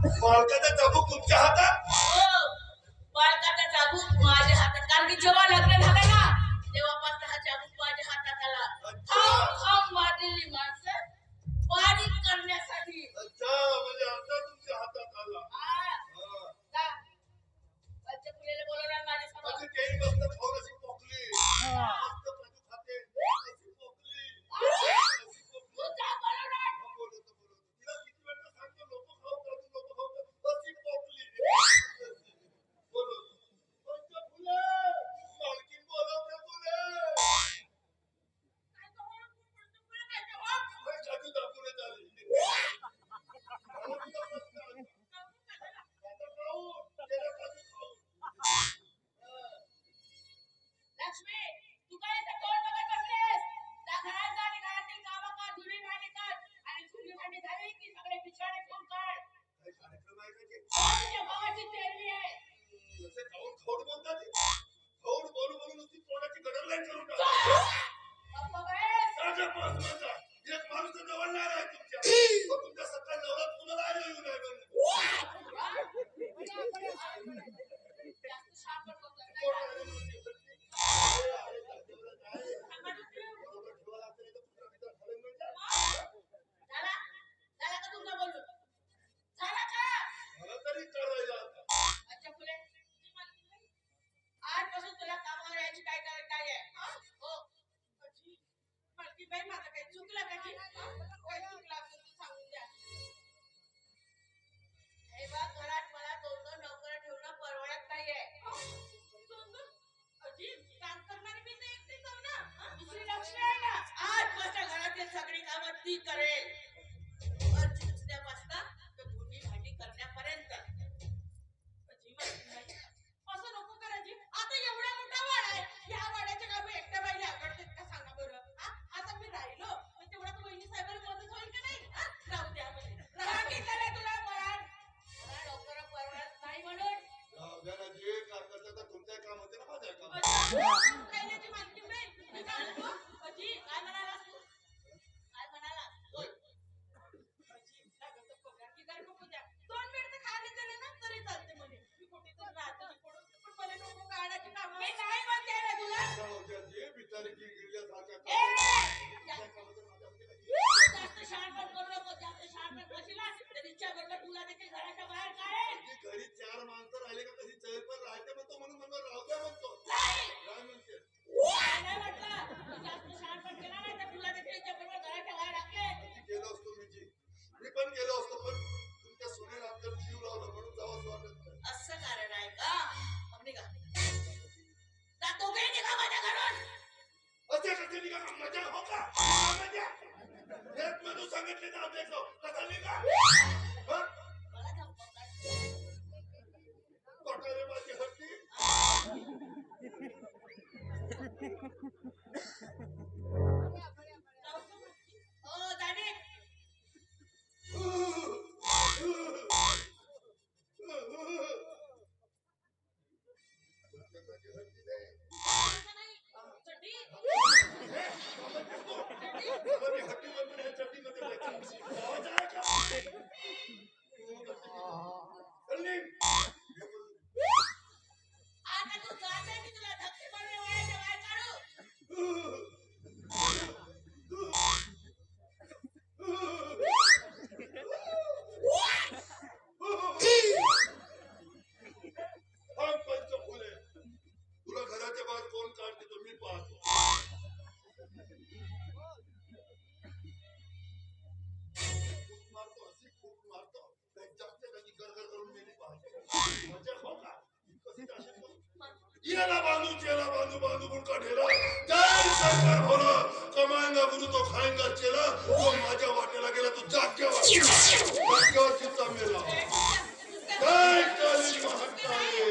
मालकाचा चाबूक तुमच्या हातात? हो, बाळकाचा चाबूक माझ्या हातात. कारण की जेव्हा लग्न झालं ना तेव्हापासून हा चाबूक माझ्या हातात आला. खाऊन खाऊन वाढलेली माणसं बारीक करण्यासाठी. अच्छा, म्हणजे आता तुमच्या हातात आला. जा, पंचफुलेला बोलवणार माझ्यासमोर. म्हणजे केळी मस्त खाऊन अशी पोकली. मस्त काजू खाते, अशी पोकली. अशी पोकली. तू जा बोलवणार. बोलवतो. तिला किती वेळा सांगतो, लोक खाऊ काजू, लोक खाऊ अशी पोकली. बोलवतो. पंचफुले, मालकीन बोलवते तुले. काय तो म्हणून तू पंचफुले काय ते हो? नाही, काजू दाखवून झाली. मला तुझा प्रश्न आला. आता खाऊ, गेला काजू खाऊ. लक्ष्मी, तू काय इथे तोंड बघत बसलीस? जा घरात जा आणि घरातील कामं कर, धुणी भांडी कर. आणि धुणी भांडी झाली की सगळे बिछाणे ठेवून काढ. काय कार्यक्रम आहे का ते? तुझ्या भावाची तेरवी आहे. असे खाऊन खाऊन बोलतात ते. खाऊन बोलून नुसती तोंडाची गडर लाईन करून टाकतात. गप्प बस. राजा पास माझा. एक माणूस तर जवळणार आहे तुमच्या. तो तुमच्या सत्ता नवरा तुम्हाला आयला येऊन आहे म्हणून. जास्त शाप बोलतोय कोण नाही का? आहे रे नुसती भरती? आहे, नवराच आहे. सांभाळून ठेव. बरोबर ठेवा लागतं नाही तर कुत्रा बित्रा खाऊन मिळतं. झाला? झाला का तुमचं बोलून? झाला का? मला तरी करायला आता. अच्छा फुले, तुझी मालकीण बाई, आजपासून तुला कामावर यायची काय काय काय आहे? हो. अजी, मालकीण बाई, माझं काही चुकलं का जी? काय चुकलं असेल तर सांगून द्या. हे बघ, घरात मला 2-2 नोकर ठेवणं परवडत नाहीये. 2-2? अजी, काम करणारी मी तर एकटीच आहो ना. दुसरी लक्ष्मी आहे ना. आजपासून घरातील सगळी कामं ती करेल. वरची उचल्यापासून तर धुणी भांडी करण्यापर्यंत. अजी, मालकीण बाई, असं नको करा जी. आता एवढा मोठा वाडा आहे. या वाड्याच्या कामं एकट्या बाईला आवडतात का सांगा बरं? आता मी राहिलो पण तेवढा तर वहिनी साहेबांना मदत होईल का नाही? राहू द्या म्हणजे. सांगितलं ना तुला मला. मला लवकर परवडत नाही म्हणून. जाऊ द्या ना, जे काम करतात तर तुमचं काम होते ना, माझं काम. काही नाही जी मालकीण बाई. मी काय म्हणतो? अजी, काय म्हणालास तू? काय म्हणाला? बोल. अजी, लागत तर पगार बिगार नको द्या. 2 वेळ तर खायला दिले ना तरी चालते म्हणे. मी कुठेतरी राहतो पडून. पण मला नको काढायची कामं. मी नाही म्हणते ना तुला. जाऊ द्या, जे बिचारी की गिरल्यासारख्या ए! तुमच्या कामाचं माझ्या हाती नाही. जास्त शहाणपण करू नको. जास्त शहाणपण करशील ना तर इच्छा भरलं तुला देखील घराच्या बाहेर काढेल. की घरी 4 माणसं राहिले का तशी चैर पण राहते म्हणतो म्हणून म्हणलं राहू द्या म्हणतो. नाही. काय म्हणते? नाही म्हटलं. तू जास्त शहाणपण केला नाही तर तुला देखील इच्छा भरलं घराच्या बाहेर टाकेल. मी गेलो असतो मी पण गेलो असतो पण तुमच्या सुनेला आमच्या जीव लावला म्हणून जावंच वाटत नाही. असं कारण आहे का? मग निघा. जा दोघेही निघा माझ्या घरून. असे कसे निघा का? मजा हो का? मजा. एक माणूस सांगितले तर देखो कसा निघा? हं? मला धमकावतात. कोठारे माझी हत्ती. हो दादी. माझी हत्ती नाही. असं नाही. चड्डी. मला मी हत्ती म्हणतो या चड्डीमध्ये बघायचं. आवाज आला का? चल्ली. आता तू जाते की तुला धक्के मारून वळायच्या बाहेर काढू? थांब पंचफुले. तुला घराच्या बाहेर कोण काढते तो मी पाहतो. फूक मारतो, अशी फूक मारतो. जास्त कधी गरगर करून गेली पाहतो. मजा हो का? कशी अशी फूक? याला बांधू म्हणून काढेला. जय शंकर भोला. कमाएंगा गुरु तो खाएंगा चेला. तो माझ्या वाटेला गेला तो जाग्यावर चित्ता मेला. जय काली महाकाली.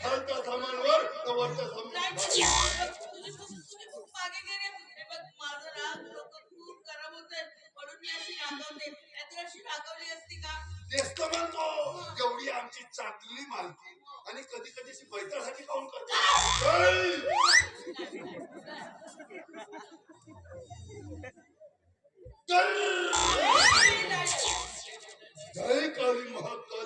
खालच्या सामानवर तर वरच्या सामान. तुम्ही खूप मागे गेले. हे बघ, माझं राग लोक खूप गरम होते म्हणून मी अशी रागवते. नाहीतर अशी रागवली असती का? तेच तर म्हणतो, एवढी आमची चांगली मालकी आणि कधी कधी अशी बैठण्यासाठी काऊन करते. जय काली महाकाली.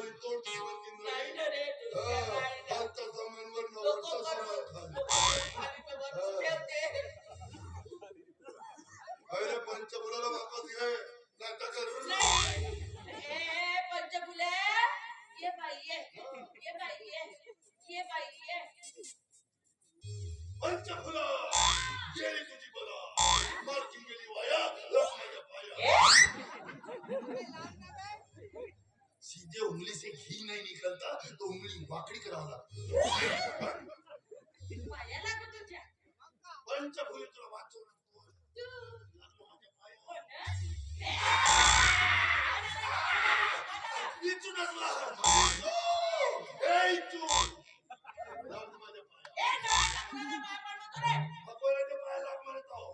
सीधे उंगली से घी नहीं निकलता तो उंगली वाकडी करावं लागतं. पाया लागू तुझ्या. पंचभूत तुला वाचवलं. तू. लागलं माझ्या पायावर. हो ना? इथूनच लागलं. ए, इथून. लागलं माझ्या पायावर. ए, नवरा नवऱ्याला पाय पडतो रे. भगवानाच्या पाया लाग म्हणत आहो.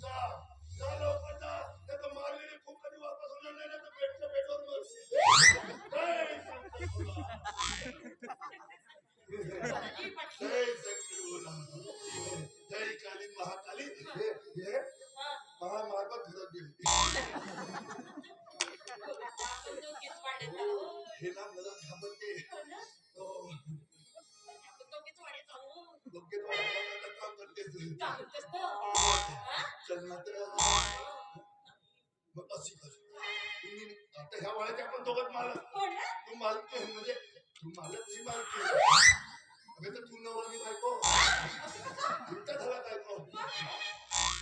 जा जा लवकर जा. नाही तर मारलेली खूप कधी वापस होणार नाही, नाही तर पेटच्या पेटवर मरशील. जय शंकर भोला. जय शंकर भोला. जय काली महाकाली. हे महामार्गात घरात गेली. आपण दोघीच वाढत आहोत. हे ना मला घाबरते. हो ना? हो. आपण दोघीच वाढत आहोत. डोक्यात वाढवण्याचं काम करते तू. का म्हणतेस तू? हा? चल ना तर. मग अशी कर. तुम्ही आता ह्या वयात आपण दोघं मालक. हो ना? तू मालक म्हणजे तू मालक तुझी मालक. अबे तर तू नवरा मी बायको. उलटा झाला बायको.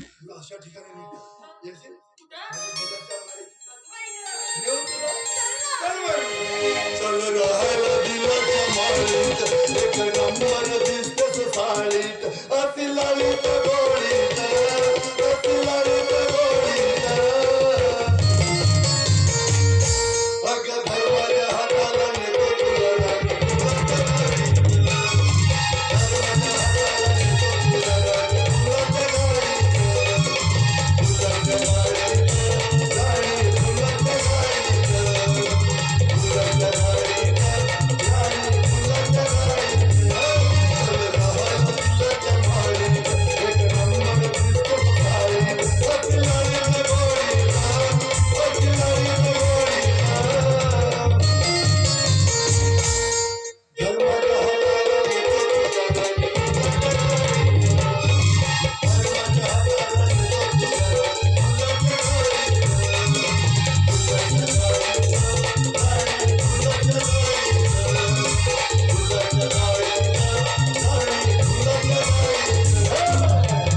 तुला अशा ठिकाणी नेतो. येशील? कुठं? माझ्या मुलाच्या मारी. बाई गं. नेऊ तुला? चल ना. चल बरं. चल राहायला दिलाच्या माळीत एक नंबर दिसतस साळीत अति लाळीत गोळीत अति लाळीत गोळीत अग धर्माच्या हाताला नेतो तुला राणी फक्त गाडीत धर्माच्या हाताला नेतो तुला राणी फुलाच्या गाडीत फुलाच्या गाडीत राणी फुलाच्या गाडीत फुलाच्या गाडीत राणी फुलाच्या गाडीत चल राहायला दिलाच्या माळीत एक नंबर दिसतो साळीत अति लाळीत गोळीत अति लाळीत गोळीत धर्माच्या हाताला नेतो तुला राणी फुलाच्या गाडीत धर्माच्या हाताला नेतो तुला राणी फुलाच्या गाडीत फुलाच्या गाडीत राणी फुलाच्या गाडीत फुलाच्या गाडीत राणी फुलाच्या गाडीत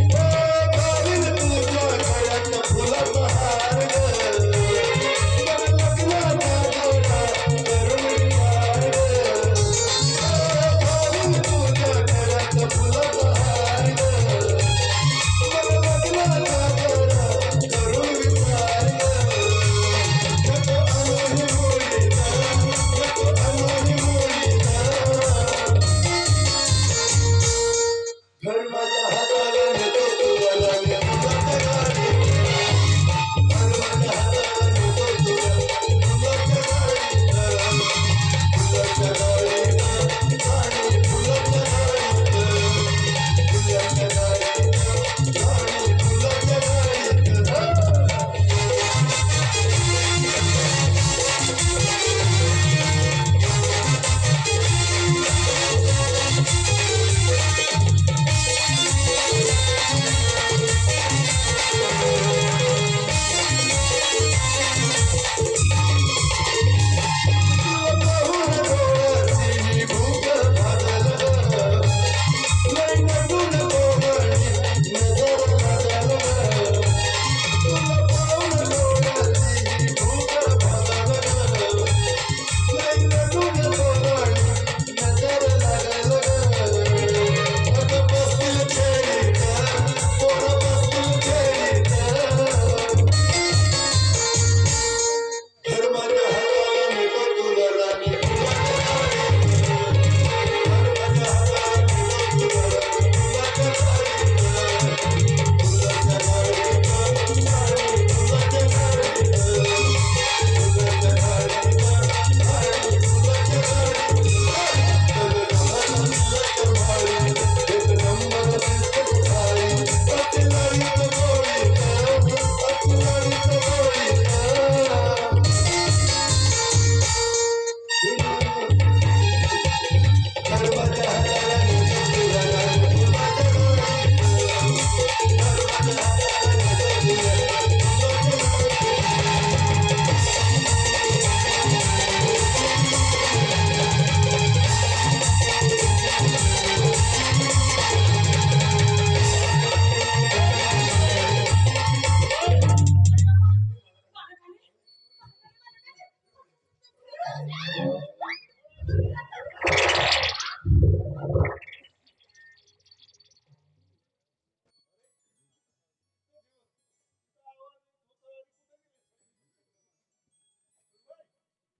घालीन तुझ्या गळ्यात फुलाचा हार ग लग्नाचा जोडा करून विचार ग घालीन तुझ्या गळ्यात फुलाचा हार ग लग्नाचा जोडा करून विचार ग नको अनोही मुलीत नको अनोही मुलीत धर्माच्या हाताला नेतो तुला राणी फुलाच्या गाडीत धर्माच्या हाताला नेतो तुला फुलाच्या गाडीत फुलाच्या गाडीत राणी फुलाच्या गाडीत फुलाच्या गाडीत राणी फुलाच्या गाडीत पाहून डोळ्याची भूक भागलं नाही नटून कोमणी नजर लागलं तुला पाहून डोळ्याची भूक भागलं नाही नटून कोमणी नजर लागलं अगं बसतील खेळीत पोरं बसतील खेळीत धर्माच्या हाताला नेतो तुला राणी फुलाच्या गाडीत धर्माच्या हाताला नेतो तुला राणी फुलाच्या गाडीत फुलाच्या गाडीत राणी फुलाच्या गाडीत फुलाच्या गाडीत राणी फुलाच्या गाडीत चल राहायला दिलाच्या माळीत एक नंबर दिसतो साळीत अति लाळीत गोळीत अति लाळीत गोळीत धर्माच्या हाताला नेतो तुला राणी फुलाच्या गाडीत धर्माच्या हाताला नेतो तुला राणी फुलाच्या गाडीत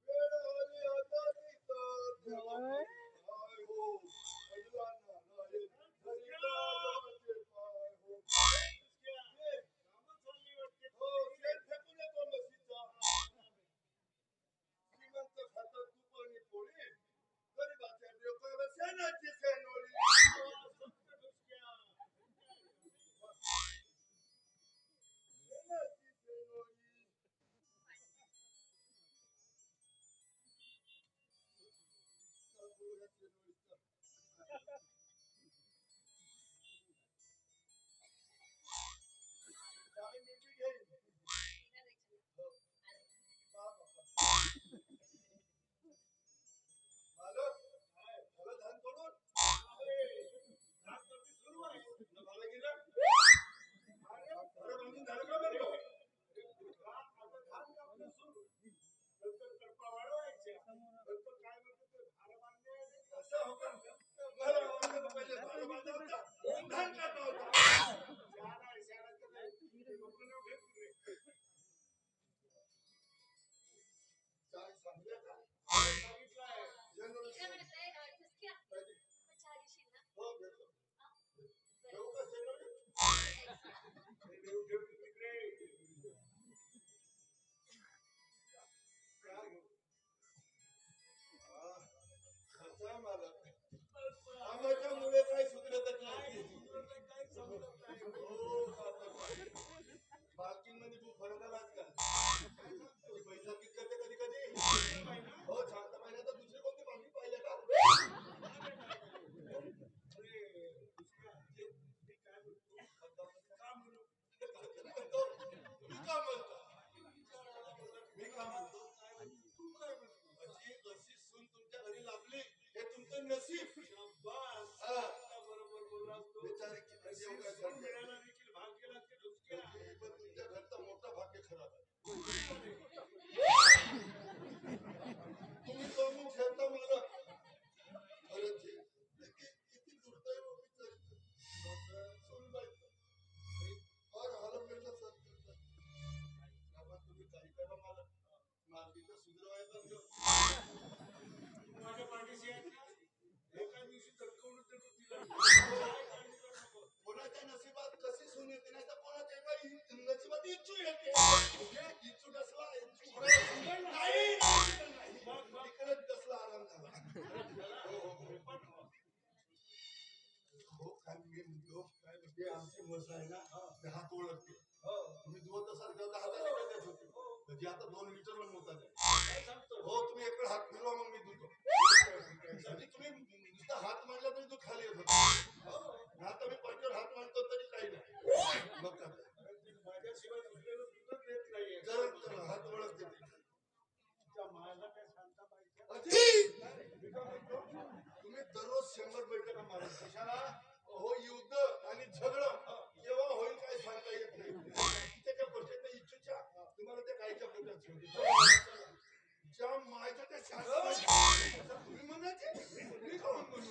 वेळ आली आता तिथं पाय हो वडिलांना नाही घरी लाजाचे पाय हो हो शेण फेकून येतो म्हशीचा श्रीमंत खातात तूप आणि पोळी गरीबाच्या डोक्यावर शेणाची शेणोळी शेणाची शेणोळी चावी मिळती घेईन हो पहा बाबा मालक झालं धान तोडून धान तोडणी सुरू आहे न मला गेलं बरं बांधून झालं का बरं आता धान कापणं सुरू नंतर कडपा वाढवायच्या नंतर काय म्हणतात ते भार बांधणे असं हो का बरं बांधलं तर पहिले भार बांधला होता मग धान कापला होता शाळा लोकं नाव घेत नाही काय सांगूया का सांगितलं आहे हो घेतो घेऊ का शेणोळी घेऊ तिकडे काय घेऊ खर्च आहे मला कामाच्या मुळे काही सुधरतच नाही हो पार्किंग मध्ये खूप फरक आला आजकाल पैसा किती करते कधी कधी हो शांत महिन्यात दुसरी कोणती मागणी पाहिजे का मी का म्हणतो तू काय म्हणतो अशी सून तुमच्या घरी लाभली हे तुमचं नशीब बरोबर बोललास तू बिचारी किती मिळाला देखील भाग्य लागते ढुसक्या पण तुमच्या घरचं मोठं भाग्य खराब आहे तुम्ही तो मग खेळता मला खरंच किती दुर्दैव बिचारी सून बायको फार हलवलेलं सर करतात तुम्ही काही करा मला मार्गीचं सुधरवायचं माझ्या पाठीशी एका दिवशी धडकवून देतो तिला कोणाच्या नशिबात कशी सून येते नाही तर कोणाच्या एका नशिबात इच्छू येते इच्छू डसला नाही इकडे डसला आराम झाला हो काय मी म्हणतो काय म्हणजे आमची मस आहे ना ते हात ओळखते तुम्ही दुवत असाल तेव्हा 10 लिटर देत होते म्हणजे आता 2 लिटर पण होतात हो तुम्ही इकडे हात फिरवा मग मी धुतो म्हणजे तुम्ही नुसता हात मारला तरी तो खाली येत होता आता मी पटकन हात मारतो तरी काही नाही मग काय माझ्याशिवाय दुसऱ्याला सुद्धा देत नाहीये जर हात ओळखते माझा काय सांगता तुम्ही दररोज 100 बैठका मारा कशाला हो युद्ध आणि झगड केव्हा होईल काय सांगता येत नाही त्याच्या गोष्टीच्या इच्छेच्या तुम्हाला त्या काहीच्या पोटात ज्या मायच्या त्या शास्त्र तुम्ही म्हणायचे मी खाऊन म्हणू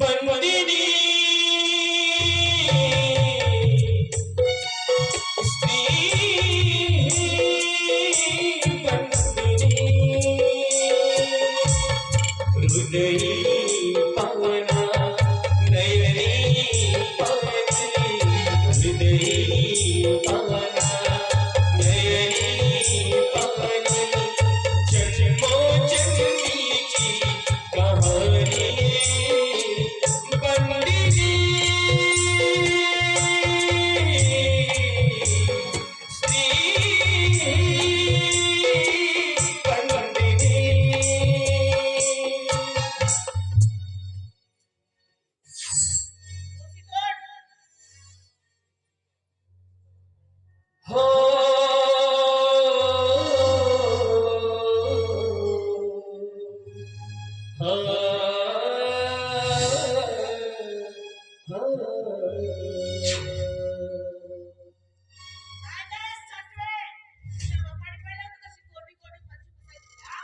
बंदिनी स्त्री बंदिनी हृदयी पावना नयनी पावनी हृदयी पावना नयनी पावनी जन्मोजन्मीची कहाणी बंदिनी स्त्री बंदिनी हो काय काय सटवे तुझ्या बापाने पहिला तर कशी कोणी कोणी फरशी पुसायची हा?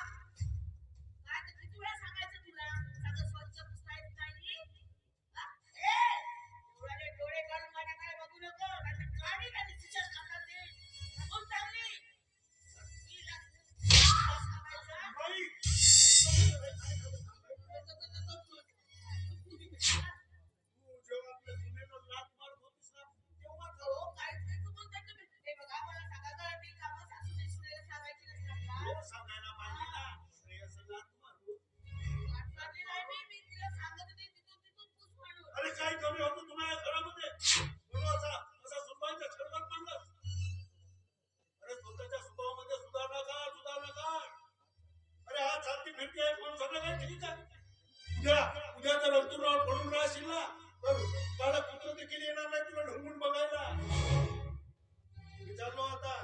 काय तर किती वेळा सांगायचं तुला सगळं स्वच्छ पुसायचं नाही हा? ए डोळे डोळे काढून माझ्याकडे बघू नको नाहीतर काढी आणि तिच्या हातात दे कोण चांगली तिला सांगायचं बाई तू जेव्हा आपल्या सुनेला लाथ मारत होतीस ना तेव्हा हो काहीच नाही तू बोलताय तुम्ही हे बघा मला सांगा घरातील कामं सासूने सुनेला सांगायची नसतात का हो सांगायला पाहिजे ना श्रेयस लाथ मारू आठवणी नाही मी तिला सांगत होते तिथून तिथून पूस म्हणून अरे काय कमी होतं तुम्हाला या घरामध्ये म्हणून असा सुनबाईच्या छळवट पडलं अरे स्वतःच्या स्वभावामध्ये सुधारणा कर अरे हा चालती फिरती आहे म्हणून सगळं काही ठीक आहे उद्या जर अंतुरावर पडून राहशील ना तर काळा कुत्र देखील येणार नाही तुला ढुंगून बघायला मी चाललो आता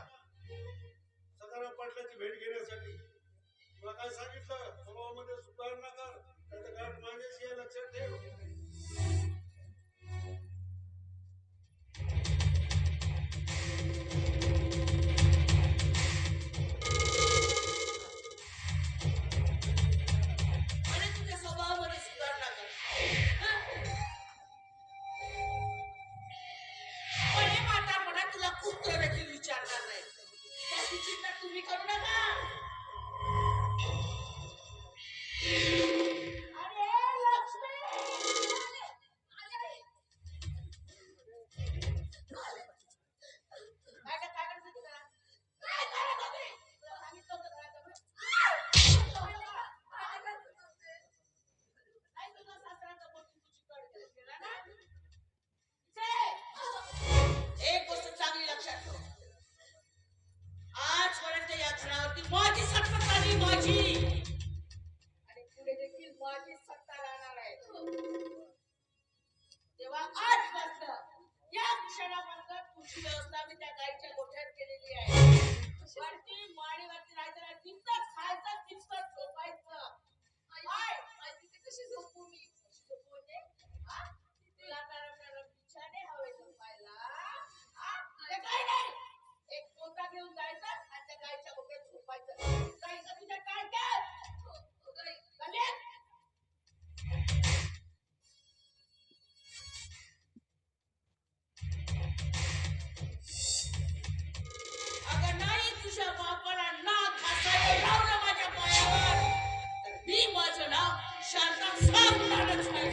सकाराम पाटलाची भेट घेण्यासाठी तुला काय सांगितलं स्वभावामध्ये सुधारणा कर त्याचं गाठ माझ्याशी आहे लक्षात ठेव आणि तुझ्या स्वभावामध्ये सुधारणा कर पण हे म्हातारपणा तुला कुत्र देखील विचारणार नाही त्याची चिंता तुम्ही करू नका अरे लक्ष्मी काय करत होती का? काय करत होती? तुला सांगितलं होतं घरात नाही तुझा सासऱ्याचा बोलून तुझी कड केला ना एक गोष्ट चांगली लक्षात ठेव आजपर्यंत या घरावरती माझी सत्ता झाली माझी आणि पुढे देखील माझी सत्ता राहणार आहे तेव्हा आजपासून या क्षणापासून तुझी व्यवस्था मी त्या गाईच्या गोठ्यात केलेली आहे वरती माडीवरती राहायचं नाही तिथंच खायचं तिथंच झोपायचं काय तिथे कशी झोपू मी कशी झोपू म्हणजे तुला नरम नरम बिछाने हवे झोपायला ते काय नाही एक पोता घेऊन जायचं आणि त्या गाईच्या गोठ्यात झोपायचं गाईचं तुझ्या काय काय गल्ल्यात अगं नाही तुझ्या बापाला नाक घासायला लावलं माझ्या पायावर तर मी माझं नाव शांता सांगणारच नाही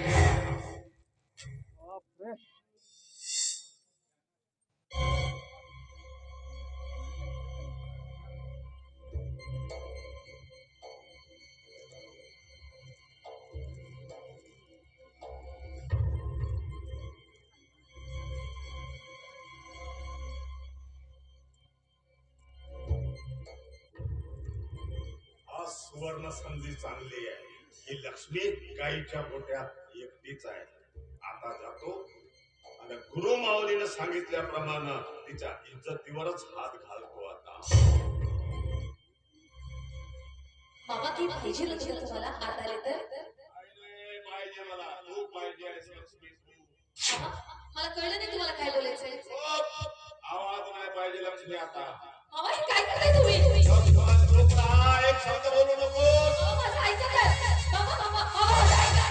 आज सुवर्ण संधी चांगली आहे ही लक्ष्मी गाईच्या गोट्यात एकटीच आहे आता जातो आणि गुरु माऊलीने सांगितल्याप्रमाणे तिच्या इज्जतीवरच हात घालतो आता मामा की पाहिजे होतं तुम्हाला हात आले तर काय पाहिजे मला, तू पाहिजे आहेस लक्ष्मी तू. मला कळलं नाही तुम्हाला काय बोलायचंय. आवाज नाही पाहिजे लक्ष्मी आता. मामा हे काय करताय तुम्ही. चुप राहा, एक शब्द बोलू नको. माझं ऐका तर. मामा मामा मामा माझं ऐका.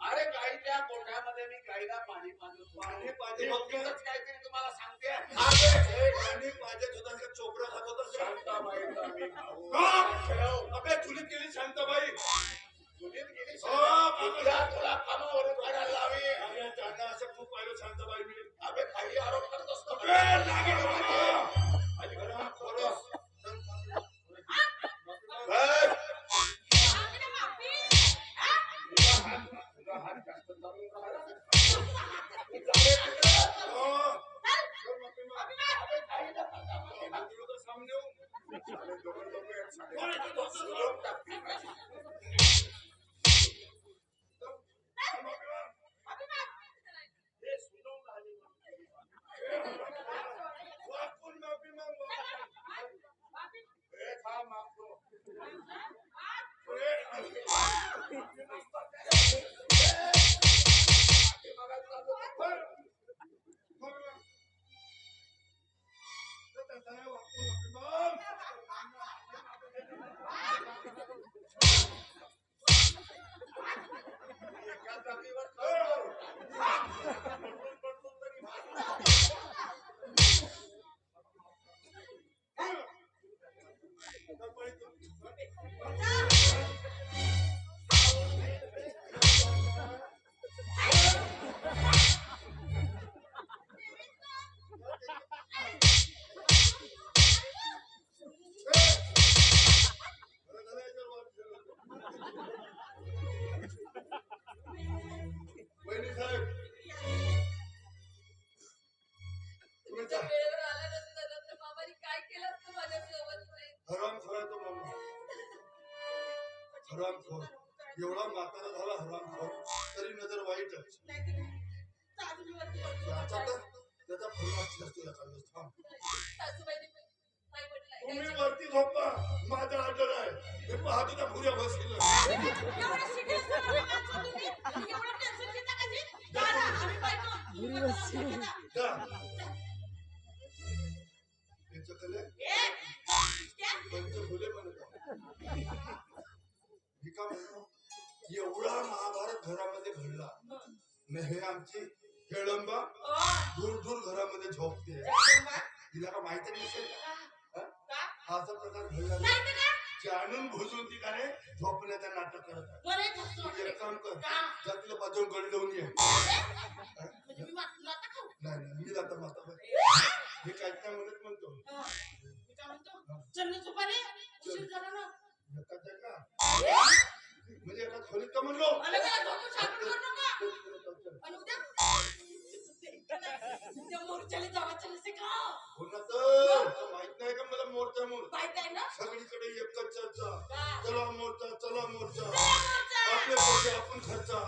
अरे गाईच्या गोठ्यामध्ये मी गाईला पाणी पाजत होतो. पाणी पाजत होतं काहीतरी तुम्हाला सांगते. पाणी पाजत होता का चोपडं खात होता. शांताबाईचा मी भाऊ. अबे चुलीत गेली शांताबाई. चुलीत गेली. तुला कामावरून काढायला लावी. अरे त्यांना असं खूप पाहिलं शांताबाई मी. अबे काही आरोप करत असतो. हरामखोर एवढा म्हातारा झाला हरामखोर तरी नजर वाईट त्याचा फुलवाची असतो एखाद्या थांब. तुम्ही वरती झोपा माझा आदर आहे. हे पाहतो त्या पुऱ्या बसेल. एवढा महाभारत घरामध्ये घडला न हे आमची हेळंबा दूर दूर घरामध्ये झोपते. तिला का माहिती नसेल हा असा प्रकार घडला जाणून भुजून ती काय झोपण्याचं नाटक करत आहे. एक काम कर जा तिला बाजून गड लावून ये. नाही मी जातो माता हे काय काय म्हणतो म्हणजे एका खोलीत का म्हणलो माहित नाही का मला मोर्चा म्हणून सगळीकडे एकच चर्चा. चला मोर्चा चला मोर्चा आपले पैसे आपण खर्चा.